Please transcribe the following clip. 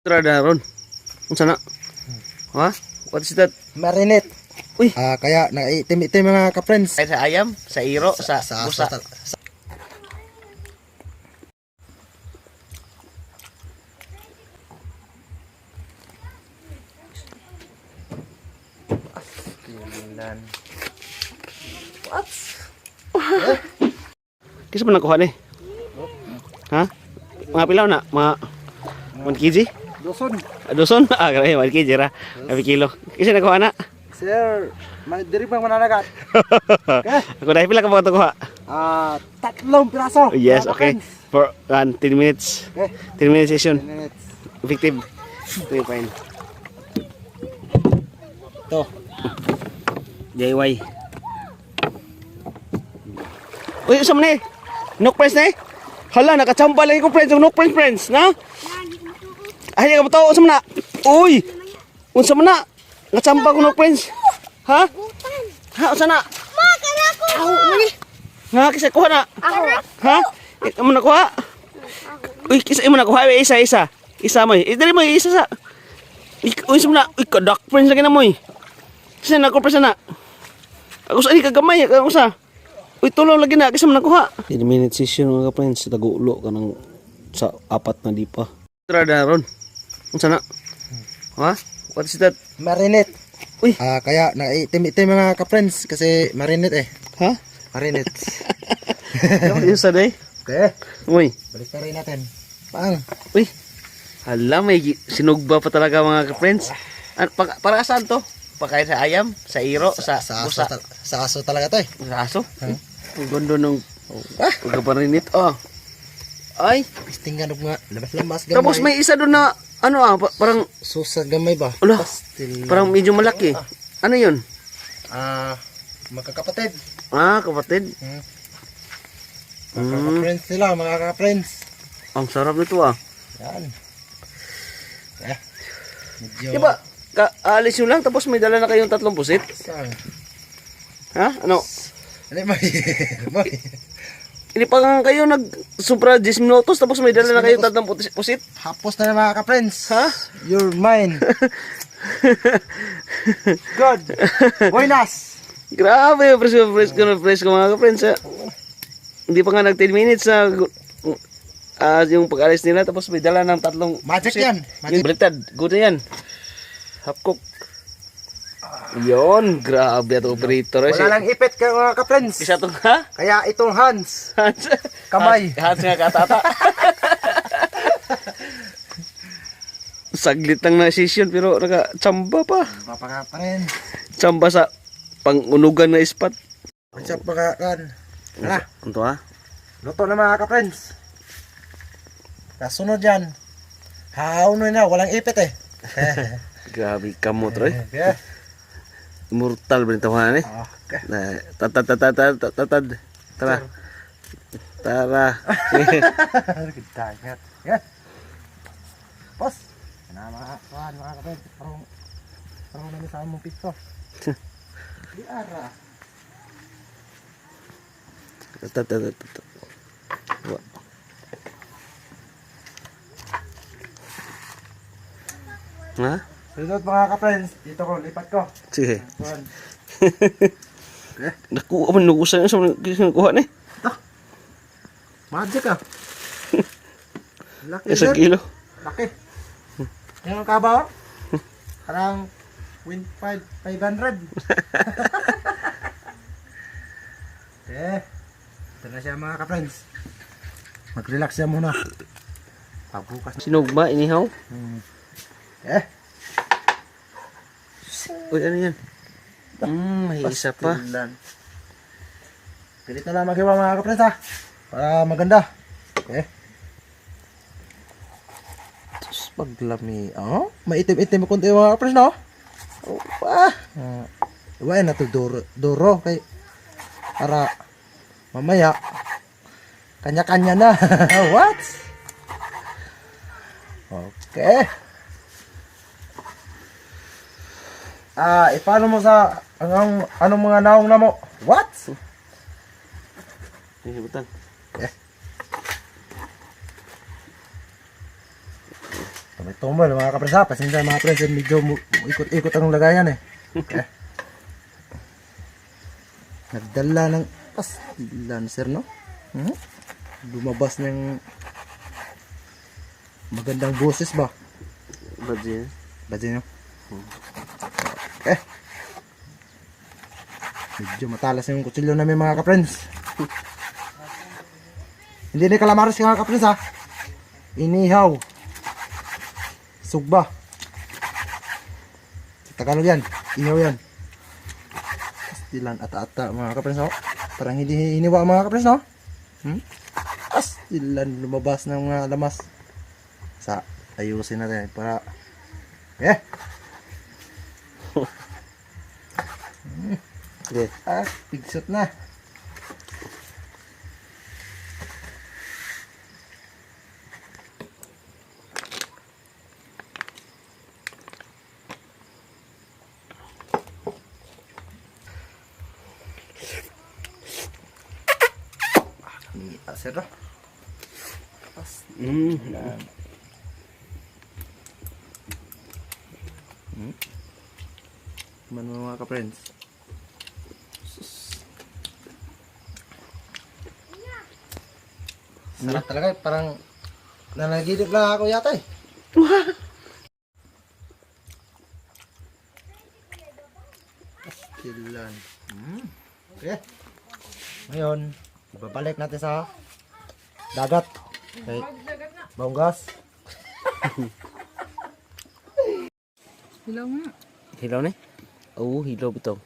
Trada ron. Unsa na? Ha? What is that? Marinate. Uy. Kaya naitim-itim mga ka-friends. Ay, sa ayam, sa iro, sa busa. What? Kisa man nakuha ni? Ha? Mga pilaw na? Mga 1 kg? Doson. Doson? Ah, grabe, 1 kg ra. Kapi kilo. Kisa nakuha na? Sir, diri bang mananagat? Okay. Ako dahil pila ka mga nakuha? 3 piraso. Yes, mga okay. ka-friends. For 10 minutes. Okay. 10 minutes session. 10 minutes. Effective. Okay, fine. To. DIY. Uy, usam ni. Nok friends na eh. Hala, nakachamba lagi ko friends. Nok friends, na? Ay, ka matawa, usam na. Uy! Usam na. Nakachamba ko nok friends. Ha? Ha, usam na. Ha, kisa kuha na. Ha? Imo nakuha? Uy, kisa imo nakuha. Isa. Isa mo eh. Dali mo isa sa. Uy, usam na. Uy, kadak friends lagi na mo eh. Kisa na ko friends na. Ako sa kagamay, ako sa. Uy, tulong lagi na, kasi man nakuha. 10 minute session mga ka-friends, tagulo ka ng sa 4 na di pa. Trada ron. Unsa na? Ha? What is that? Marinate. Uy. Kaya naitim-itim mga ka-friends kasi marinate eh. Ha? Marinate. Yung sa day? Okay. Uy. Balik na rin natin. Pang. Uy. Hala, may sinugba pa talaga mga ka-friends. Para saan to? Pakain sa ayam, sa iro, sa busa. Sa aso talaga to eh. Sa aso? Ang gondo nung pagkaparinit. Oh. Ay. Pistingan nga. Labas-lamas gamay. Tapos may isa doon na, parang, Susa gamay ba? Ala, Pastil. parang medyo malaki. Ano yun? Magkakapatid. Ah, kapatid. Magkaka-friends sila, mga ka-friends. Ang sarap nito ah. Yan. Medyo. Diba, aalis nyo lang tapos may dala na kayong 3 pusit? Saan? Ha? Ano? Ano may? Hindi pa nga kayo nag-supra 10 minutos tapos may dala na kayong 3 pusit? Hapos na mga ka-friends. Ha? You're mine. Good. Buenas. Grabe, fresh ko mga ka-friends ha. Hindi pa nga nag 10 minutes na yung pag-alis nila tapos may dala ng 3 Magic pusit. yan. Yung baliktad, good na yan. Half cook. Yun, grabe at operator. Wala lang ipit ka mga ka-friends. Isa itong ha? Kaya itong hands. Kamay. Hands nga katata. Saglit lang na session pero naka-tsamba pa. Mapaka pa rin. Tsamba sa pangunugan na spot. What's up mga kan? Hala. Ano ha? Luto na mga ka-friends. Kasunod yan. Haunoy na. Walang ipit eh. Grabe kamot rin. Yeah. Immortal ba nito ha eh? Okay. Tatad. Tara. Dagat. Yeah. Boss. Na mga ka-friends. Parang namin sa among pito. Di ara. Tatad. Ha? Sunod mga ka-friends. Dito ko. Lipat ko. Sige. One. Nakuha man nugusan yung sa kuha ni. Magic ah. Laki Isang sir. kilo. Laki. Yung kabaw. Parang 500. Ito na siya mga ka-friends. Mag-relax siya muna. Pagbukas. Sinugba, inihaw. Uy, ano yan? May isa pa. Pilit na lang magawa mga ka-friends ha. Para maganda. Tapos paglami. Maitim-itim kunti mga ka-friends no? Iwain na ito duro. Kay para mamaya kanya-kanya na. What? Okay. Ipano mo sa anong mga naong na mo? What? may tumbol mga kapres ha. Pasensya mga kapres, medyo ikot-ikot ang lagayan eh. Okay. Nagdala ng lancer no? Lumabas ng magandang boses ba? Badya. Badya nyo? Okay. Medyo matalas yung kutsilyo namin mga kapres. Hindi na kalamaris mga kapres ha. Inihaw. Sugba. Sa Tagalog yan. Ihaw yan. Pastilan ata-ata mga kapres no? Parang hindi hiniwa mga kapres no? Pastilan lumabas ng mga lamas. Sa ayusin natin para Okay. Pigsot na. Aser dah. Mana mga ka-friends? Sarap talaga eh. Parang nanaginip lang ako yata eh. Pastilan. Okay. Ngayon, ibabalik natin sa dagat. Okay. Bonggas. Hilaw nga. Hilaw na? Oo, hilaw ito.